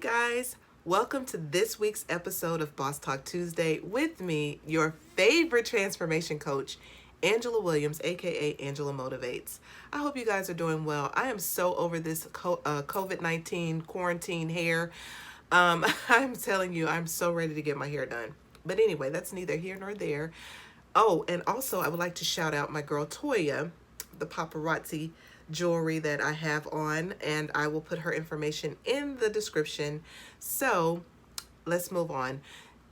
guys, welcome to this week's episode of Boss Talk Tuesday with me, your favorite transformation coach, Angela Williams, aka Angela Motivates. I hope you guys are doing well. I am so over this COVID-19 quarantine hair. I'm telling you, I'm so ready to get my hair done. But anyway, that's neither here nor there. Oh, and also I would like to shout out my girl Toya, the paparazzi jewelry that I have on, and I will put her information in the description. So let's move on.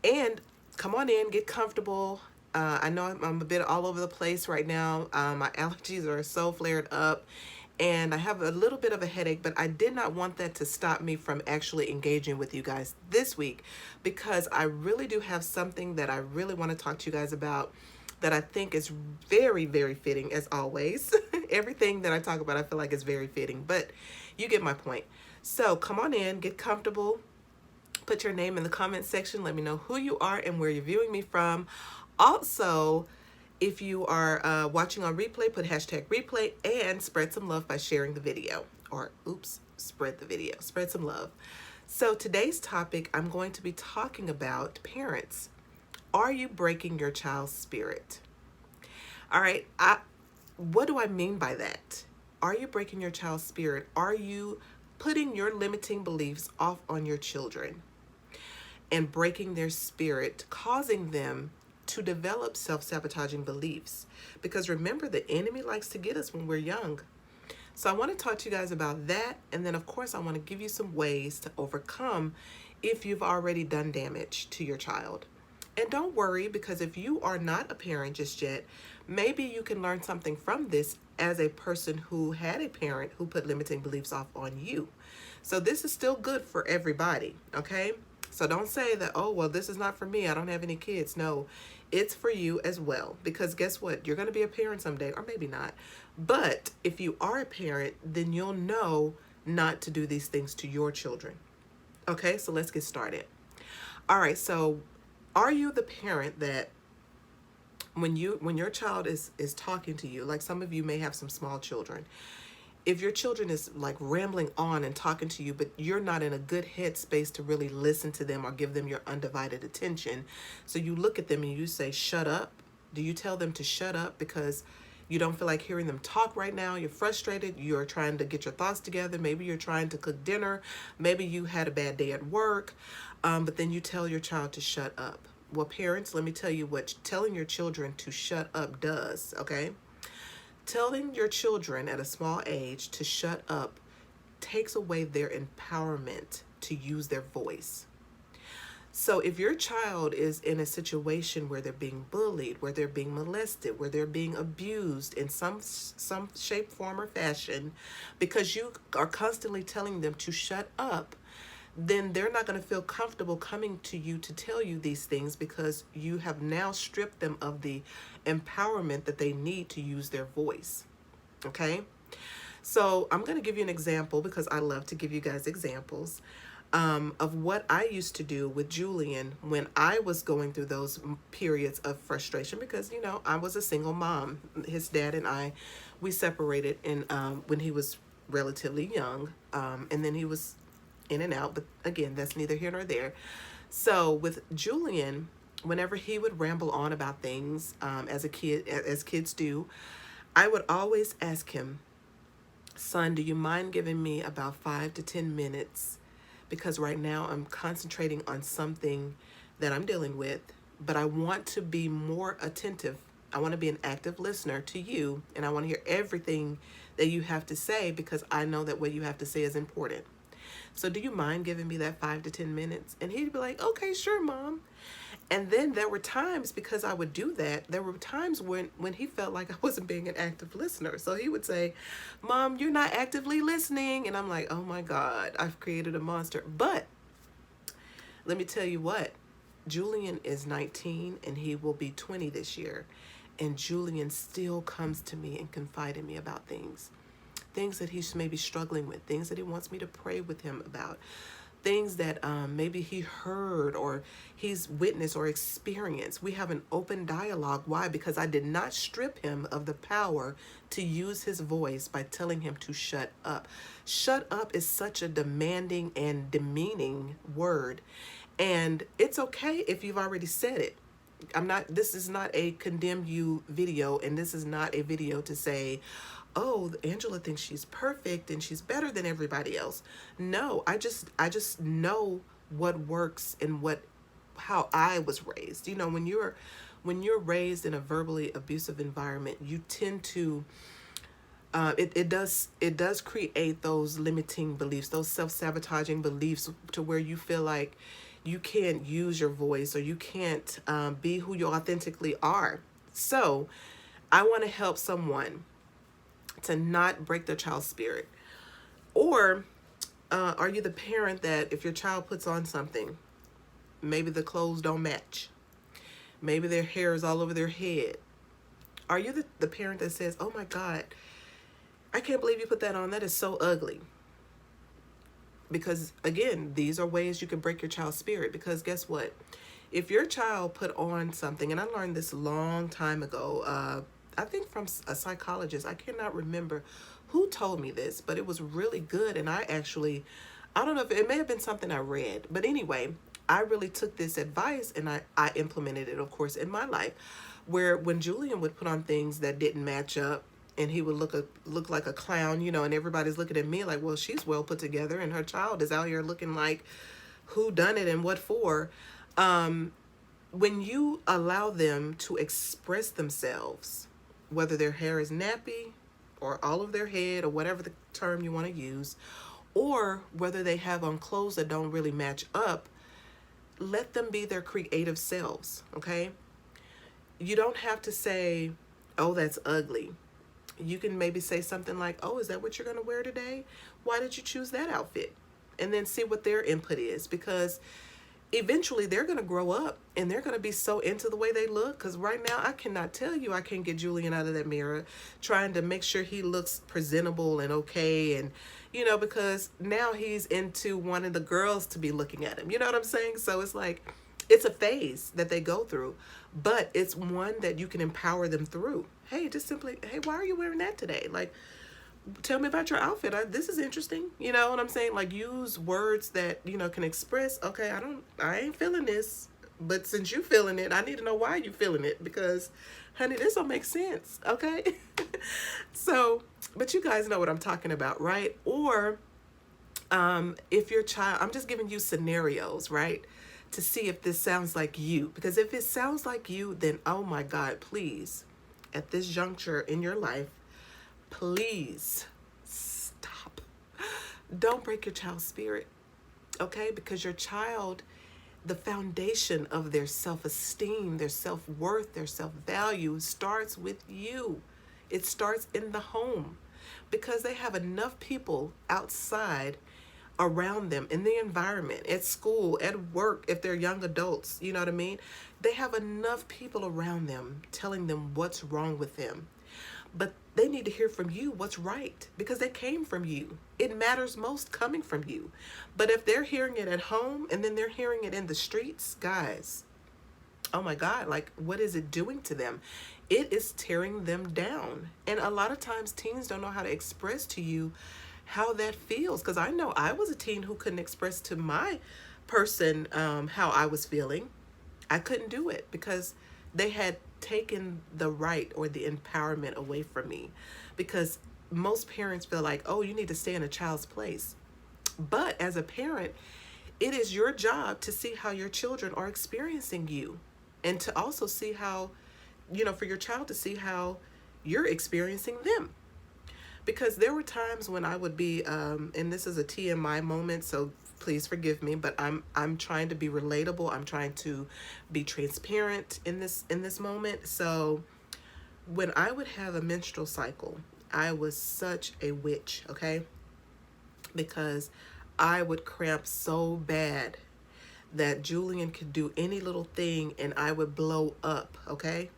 And come on in, get comfortable. I know I'm a bit all over the place right now. My allergies are so flared up and I have a little bit of a headache, but I did not want that to stop me from actually engaging with you guys this week because I really do have something that I really want to talk to you guys about that I think is very, very fitting as always. Everything that I talk about, I feel like is very fitting, but you get my point. So come on in, get comfortable, put your name in the comment section. Let me know who you are and where you're viewing me from. Also, if you are watching on replay, put hashtag replay and spread some love by sharing the video. Or, oops, spread the video. Spread some love. So today's topic, I'm going to be talking about parents. Are you breaking your child's spirit? All right, what do I mean by that? Are you breaking your child's spirit? Are you putting your limiting beliefs off on your children and breaking their spirit, causing them to develop self-sabotaging beliefs? Because remember, the enemy likes to get us when we're young. So I want to talk to you guys about that. And then, of course, I want to give you some ways to overcome if you've already done damage to your child. And don't worry, because if you are not a parent just yet, maybe you can learn something from this as a person who had a parent who put limiting beliefs off on you. So this is still good for everybody, okay? So don't say that, oh, well, this is not for me, I don't have any kids. No, it's for you as well. Because guess what? You're going to be a parent someday, or maybe not. But if you are a parent, then you'll know not to do these things to your children. Okay, so let's get started. All right, so are you the parent that when your child is talking to you, like some of you may have some small children, if your children is like rambling on and talking to you, but you're not in a good headspace to really listen to them or give them your undivided attention, so you look at them and you say, shut up? Do you tell them to shut up because you don't feel like hearing them talk right now? You're frustrated. You're trying to get your thoughts together. Maybe you're trying to cook dinner. Maybe you had a bad day at work, but then you tell your child to shut up. Well, parents, let me tell you what telling your children to shut up does, okay? Telling your children at a small age to shut up takes away their empowerment to use their voice. So if your child is in a situation where they're being bullied, where they're being molested, where they're being abused in some shape, form, or fashion, because you are constantly telling them to shut up, then they're not going to feel comfortable coming to you to tell you these things because you have now stripped them of the empowerment that they need to use their voice. Okay? So I'm going to give you an example because I love to give you guys examples of what I used to do with Julian when I was going through those periods of frustration because, you know, I was a single mom. His dad and I, we separated when he was relatively young, and then he was in and out, but again, that's neither here nor there. So with Julian, whenever he would ramble on about things, as kids do, I would always ask him, son, do you mind giving me about 5 to 10 minutes? Because right now I'm concentrating on something that I'm dealing with, but I want to be more attentive. I want to be an active listener to you, and I want to hear everything that you have to say because I know that what you have to say is important. So do you mind giving me that 5 to 10 minutes? And he'd be like, okay, sure, Mom. And then there were times, because I would do that, there were times when he felt like I wasn't being an active listener. So he would say, Mom, you're not actively listening. And I'm like, oh my God, I've created a monster. But let me tell you what, Julian is 19 and he will be 20 this year. And Julian still comes to me and confide in me about things that he's maybe struggling with, things that he wants me to pray with him about, things that maybe he heard or he's witnessed or experienced. We have an open dialogue. Why? Because I did not strip him of the power to use his voice by telling him to shut up. Shut up is such a demanding and demeaning word. And it's okay if you've already said it. This is not a condemn you video, and this is not a video to say, oh, Angela thinks she's perfect and she's better than everybody else. No, I just know what works and how I was raised. You know, when you're raised in a verbally abusive environment, you tend to it does create those limiting beliefs, those self-sabotaging beliefs, to where you feel like you can't use your voice or you can't be who you authentically are. So I want to help someone to not break their child's spirit. Or are you the parent that if your child puts on something, maybe the clothes don't match, maybe their hair is all over their head? Are you the parent that says, oh my God, I can't believe you put that on, that is so ugly? Because again, these are ways you can break your child's spirit. Because guess what? If your child put on something, and I learned this a long time ago, I think from a psychologist, I cannot remember who told me this, but it was really good. And I don't know if it may have been something I read, but anyway, I really took this advice and I implemented it, of course, in my life, where when Julian would put on things that didn't match up, and he would look like a clown, you know, and everybody's looking at me like, well, she's well put together, and her child is out here looking like who done it and what for. When you allow them to express themselves, whether their hair is nappy or all of their head or whatever the term you want to use, or whether they have on clothes that don't really match up, let them be their creative selves, okay? You don't have to say, oh, that's ugly. You can maybe say something like, oh, is that what you're going to wear today? Why did you choose that outfit? And then see what their input is, because eventually they're going to grow up and they're going to be so into the way they look. Because right now, I cannot tell you, I can't get Julian out of that mirror trying to make sure he looks presentable and okay. And, you know, because now he's into wanting the girls to be looking at him. You know what I'm saying? So it's like, it's a phase that they go through, but it's one that you can empower them through. Hey, just simply, hey, why are you wearing that today? Like, tell me about your outfit. This is interesting. You know what I'm saying? Like, use words that, you know, can express, okay, I ain't feeling this, but since you feeling it, I need to know why you feeling it, because honey, this don't make sense. Okay. So, but you guys know what I'm talking about, right? Or, if your child, I'm just giving you scenarios, right? To see if this sounds like you, because if it sounds like you, then, oh my God, please, at this juncture in your life, please stop. Don't break your child's spirit, okay? Because your child, the foundation of their self-esteem, their self-worth, their self-value starts with you. It starts in the home, because they have enough people outside around them, in the environment, at school, at work, if they're young adults, you know what I mean? They have enough people around them telling them what's wrong with them. But they need to hear from you what's right, because they came from you. It matters most coming from you. But if they're hearing it at home and then they're hearing it in the streets, guys, oh my God, like, what is it doing to them? It is tearing them down. And a lot of times teens don't know how to express to you how that feels, because I know I was a teen who couldn't express to my person how I was feeling. I couldn't do it because they had taken the right or the empowerment away from me, because most parents feel like, oh, you need to stay in a child's place. But as a parent, it is your job to see how your children are experiencing you, and to also see how, you know, for your child to see how you're experiencing them. Because there were times when I would be, and this is a TMI moment, so please forgive me, but I'm trying to be relatable. I'm trying to be transparent in this moment. So when I would have a menstrual cycle, I was such a witch, okay? Because I would cramp so bad that Julian could do any little thing and I would blow up, okay?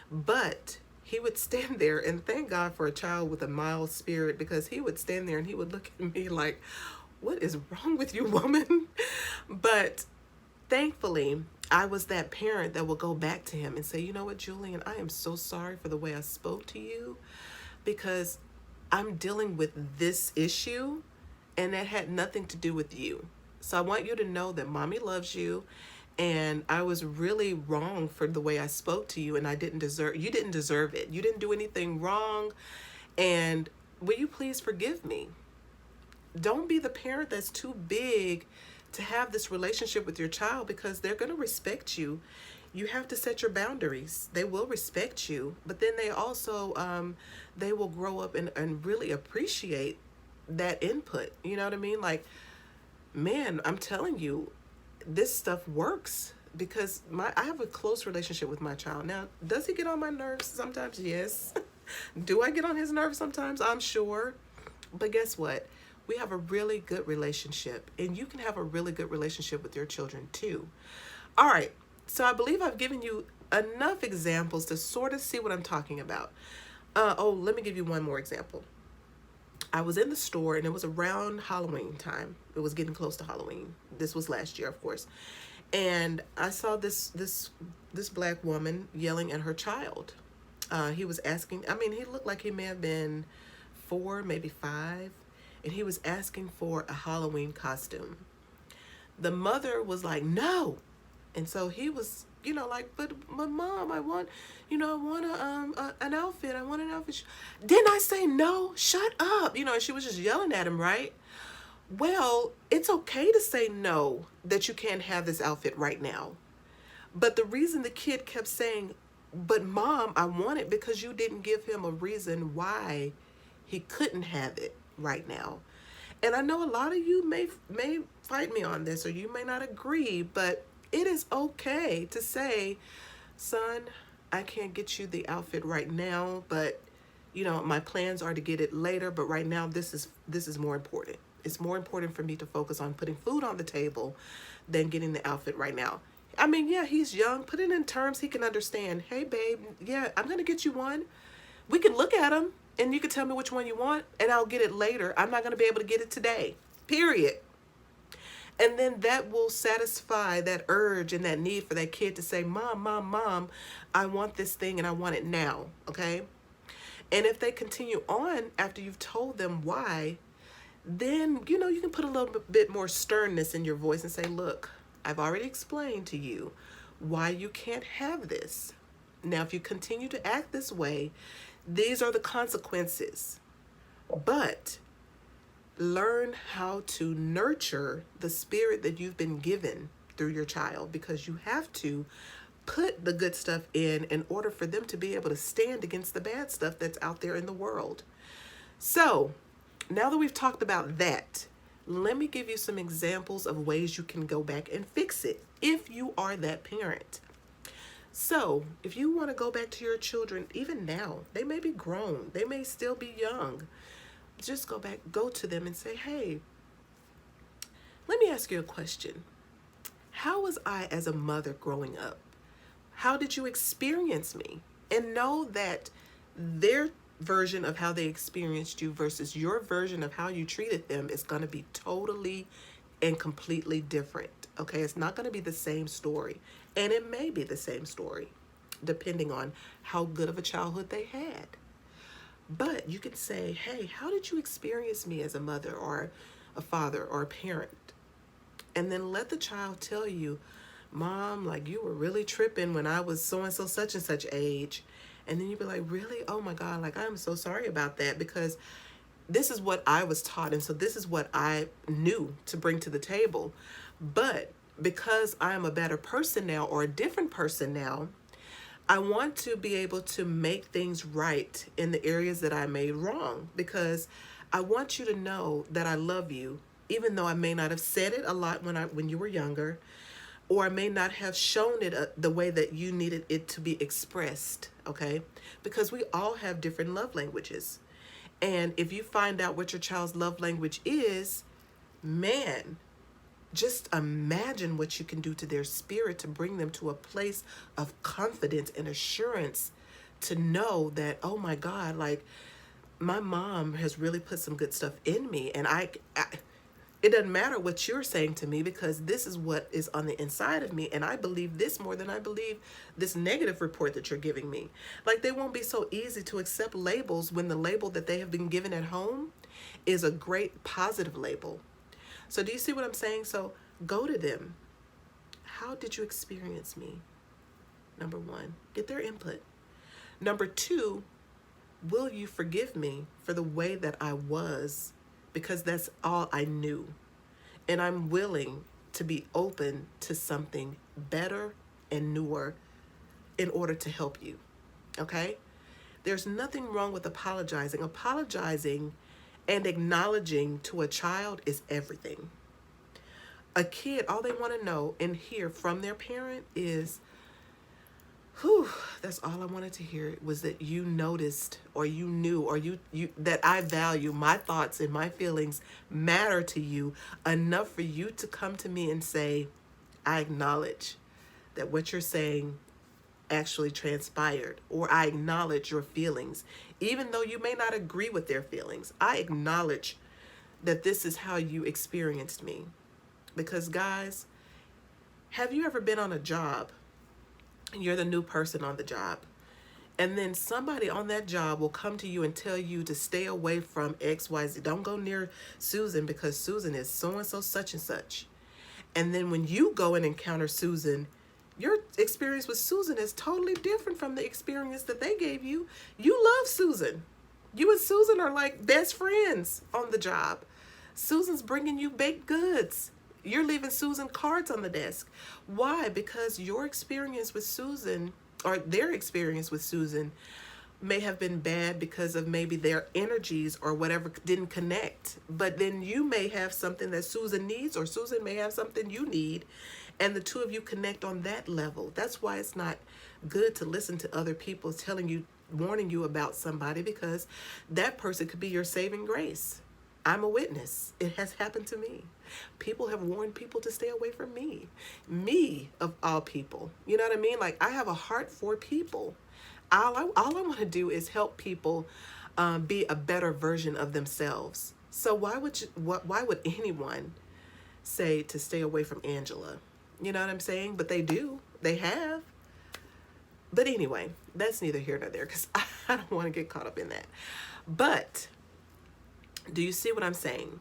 But he would stand there, and thank God for a child with a mild spirit, because he would stand there and he would look at me like, what is wrong with you, woman? But thankfully, I was that parent that will go back to him and say, you know what, Julian, I am so sorry for the way I spoke to you because I'm dealing with this issue and that had nothing to do with you. So I want you to know that mommy loves you and I was really wrong for the way I spoke to you and you didn't deserve it. You didn't do anything wrong and will you please forgive me? Don't be the parent that's too big to have this relationship with your child because they're going to respect you. You have to set your boundaries. They will respect you, but then they also they will grow up and really appreciate that input. You know what I mean? Like, man, I'm telling you, this stuff works because I have a close relationship with my child. Now, does he get on my nerves sometimes? Yes. Do I get on his nerves sometimes? I'm sure. But guess what? We have a really good relationship, and you can have a really good relationship with your children too. All right. So I believe I've given you enough examples to sort of see what I'm talking about. Let me give you one more example. I was in the store and it was around Halloween time. It was getting close to Halloween. This was last year, of course. And I saw this black woman yelling at her child. He was asking, I mean, he looked like he may have been 4, maybe 5, and he was asking for a Halloween costume. The mother was like, no. And so he was, like, but mom, I want an outfit. I want an outfit. Didn't I say no? Shut up. And she was just yelling at him, right? Well, it's okay to say no, that you can't have this outfit right now. But the reason the kid kept saying, but mom, I want it, because you didn't give him a reason why he couldn't have it right now. And I know a lot of you may fight me on this, or you may not agree, but it is okay to say, son, I can't get you the outfit right now, but my plans are to get it later, but right now this is more important. It's more important for me to focus on putting food on the table than getting the outfit right now. I mean, yeah, he's young. Put it in terms he can understand. Hey, babe, yeah, I'm going to get you one. We can look at them and you can tell me which one you want and I'll get it later. I'm not going to be able to get it today, period. And then that will satisfy that urge and that need for that kid to say, mom, I want this thing and I want it now, okay? And if they continue on after you've told them why, then, you can put a little bit more sternness in your voice and say, look, I've already explained to you why you can't have this. Now, if you continue to act this way, these are the consequences. But learn how to nurture the spirit that you've been given through your child, because you have to put the good stuff in order for them to be able to stand against the bad stuff that's out there in the world. So now that we've talked about that, let me give you some examples of ways you can go back and fix it if you are that parent. So if you want to go back to your children, even now, they may be grown, they may still be young. Just go to them and say, hey, let me ask you a question. How was I as a mother growing up? How did you experience me? And know that their version of how they experienced you versus your version of how you treated them is going to be totally and completely different. Okay, it's not going to be the same story. And it may be the same story, depending on how good of a childhood they had. But you could say, hey, how did you experience me as a mother or a father or a parent? And then let the child tell you, mom, like, you were really tripping when I was so-and-so such and such age. And then you'd be like, really? Oh my God, like, I'm so sorry about that, because this is what I was taught. And so this is what I knew to bring to the table. But because I am a better person now, or a different person now, I want to be able to make things right in the areas that I made wrong, because I want you to know that I love you, even though I may not have said it a lot when you were younger, or I may not have shown it the way that you needed it to be expressed, okay? Because we all have different love languages. And if you find out what your child's love language is, man, just imagine what you can do to their spirit to bring them to a place of confidence and assurance to know that, oh my God, like, my mom has really put some good stuff in me. And It doesn't matter what you're saying to me because this is what is on the inside of me. And I believe this more than I believe this negative report that you're giving me. Like, they won't be so easy to accept labels when the label that they have been given at home is a great positive label. So do you see what I'm saying? So go to them. How did you experience me? Number one, get their input. Number two, will you forgive me for the way that I was? Because that's all I knew. And I'm willing to be open to something better and newer in order to help you. Okay? There's nothing wrong with apologizing. Apologizing and acknowledging to a child is everything. A kid, all they want to know and hear from their parent is, whew, that's all I wanted to hear, was that you noticed or you knew or you that I value my thoughts and my feelings matter to you enough for you to come to me and say, I acknowledge that what you're saying actually transpired, or I acknowledge your feelings. Even though you may not agree with their feelings, I acknowledge that this is how you experienced me. Because guys, have you ever been on a job? You're the new person on the job. And then somebody on that job will come to you and tell you to stay away from XYZ. Don't go near Susan because Susan is so-and-so such and such. And then when you go and encounter Susan, your experience with Susan is totally different from the experience that they gave you. You love Susan. You and Susan are like best friends on the job. Susan's bringing you baked goods. You're leaving Susan cards on the desk. Why? Because your experience with Susan, or their experience with Susan, may have been bad because of maybe their energies or whatever didn't connect. But then you may have something that Susan needs, or Susan may have something you need, and the two of you connect on that level. That's why it's not good to listen to other people telling you, warning you about somebody, because that person could be your saving grace. I'm a witness. It has happened to me. People have warned people to stay away from me. Me, of all people. You know what I mean? Like, I have a heart for people. All I want to do is help people be a better version of themselves. So why would anyone say to stay away from Angela? You know what I'm saying? But they do. They have. But anyway, that's neither here nor there, because I don't want to get caught up in that. But do you see what I'm saying?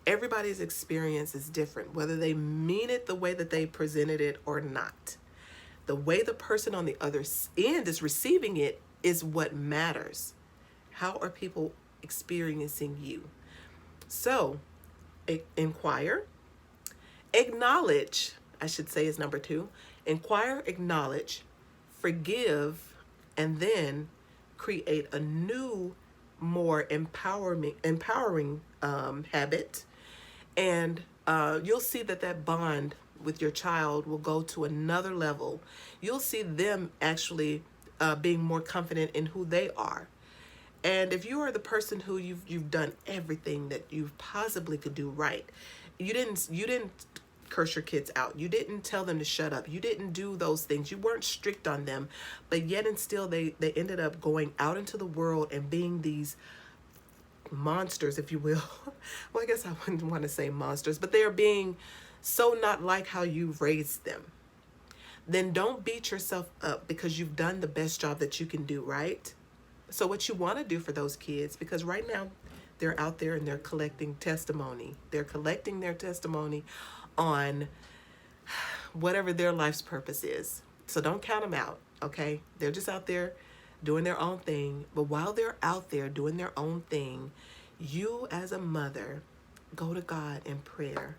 Everybody's experience is different, whether they mean it the way that they presented it or not. The way the person on the other end is receiving it is what matters. How are people experiencing you? So, inquire, acknowledge, I should say is number 2. Inquire, acknowledge, forgive, and then create a new, more empowering habit. And you'll see that bond with your child will go to another level. You'll see them actually being more confident in who they are. And if you are the person who you've done everything that you possibly could do right, you didn't curse your kids out. You didn't tell them to shut up. You didn't do those things. You weren't strict on them, but yet and still they ended up going out into the world and being these monsters, if you will. Well, I guess I wouldn't want to say monsters, but they are being so not like how you raised them. Then don't beat yourself up because you've done the best job that you can do, right? So what you want to do for those kids, because right now they're out there and they're collecting testimony. They're collecting their testimony on whatever their life's purpose is. So don't count them out, okay? They're just out there doing their own thing. But while they're out there doing their own thing, you as a mother, go to God in prayer.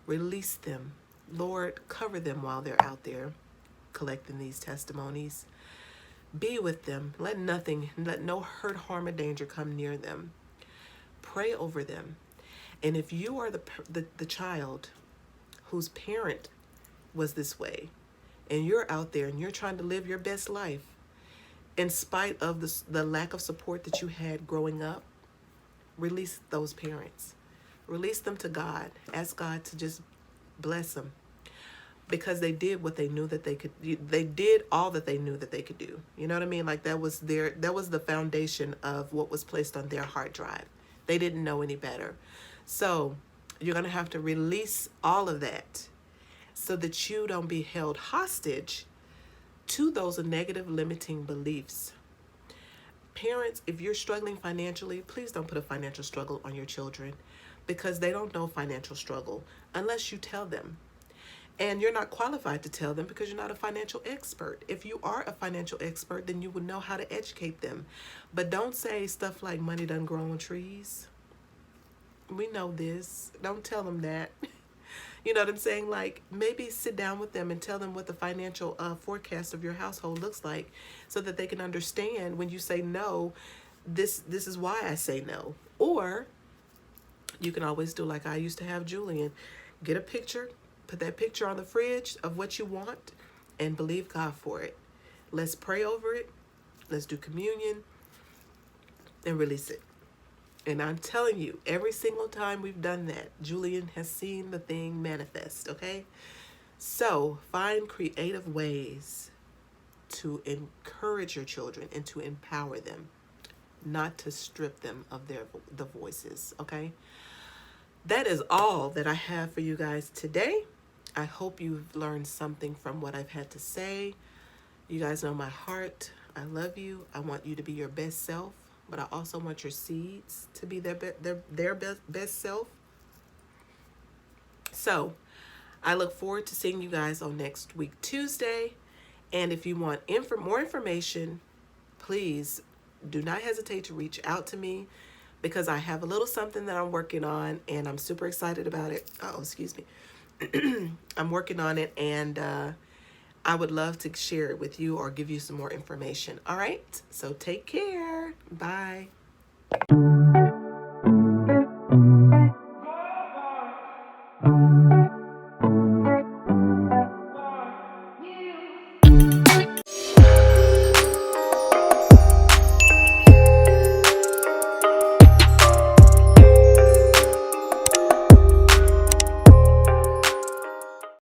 Release them. Lord, cover them while they're out there collecting these testimonies. Be with them. Let no hurt, harm, or danger come near them. Pray over them. And if you are the child whose parent was this way, and you're out there and you're trying to live your best life, in spite of the lack of support that you had growing up, release those parents. Release them to God. Ask God to just bless them. Because they did what they knew that they could. They did all that they knew that they could do. You know what I mean? Like that was the foundation of what was placed on their hard drive. They didn't know any better. So You're going to have to release all of that so that you don't be held hostage to those negative limiting beliefs. Parents, if you're struggling financially, please don't put a financial struggle on your children, because they don't know financial struggle unless you tell them. And you're not qualified to tell them because you're not a financial expert. If you are a financial expert, then you would know how to educate them. But don't say stuff like money doesn't grow on trees. We know this. Don't tell them that. You know what I'm saying? Like, maybe sit down with them and tell them what the financial forecast of your household looks like, so that they can understand when you say no, this is why I say no. Or you can always do like I used to have Julian. Get a picture, put that picture on the fridge of what you want, and believe God for it. Let's pray over it. Let's do communion and release it. And I'm telling you, every single time we've done that, Julian has seen the thing manifest, okay? So find creative ways to encourage your children and to empower them, not to strip them of the voices, okay? That is all that I have for you guys today. I hope you've learned something from what I've had to say. You guys know my heart. I love you. I want you to be your best self, but I also want your seeds to be their best self. So I look forward to seeing you guys on next week, Tuesday. And if you want more information, please do not hesitate to reach out to me, because I have a little something that I'm working on and I'm super excited about it. Oh, excuse me. I'm working on it, and I would love to share it with you or give you some more information. All right. So take care. Bye.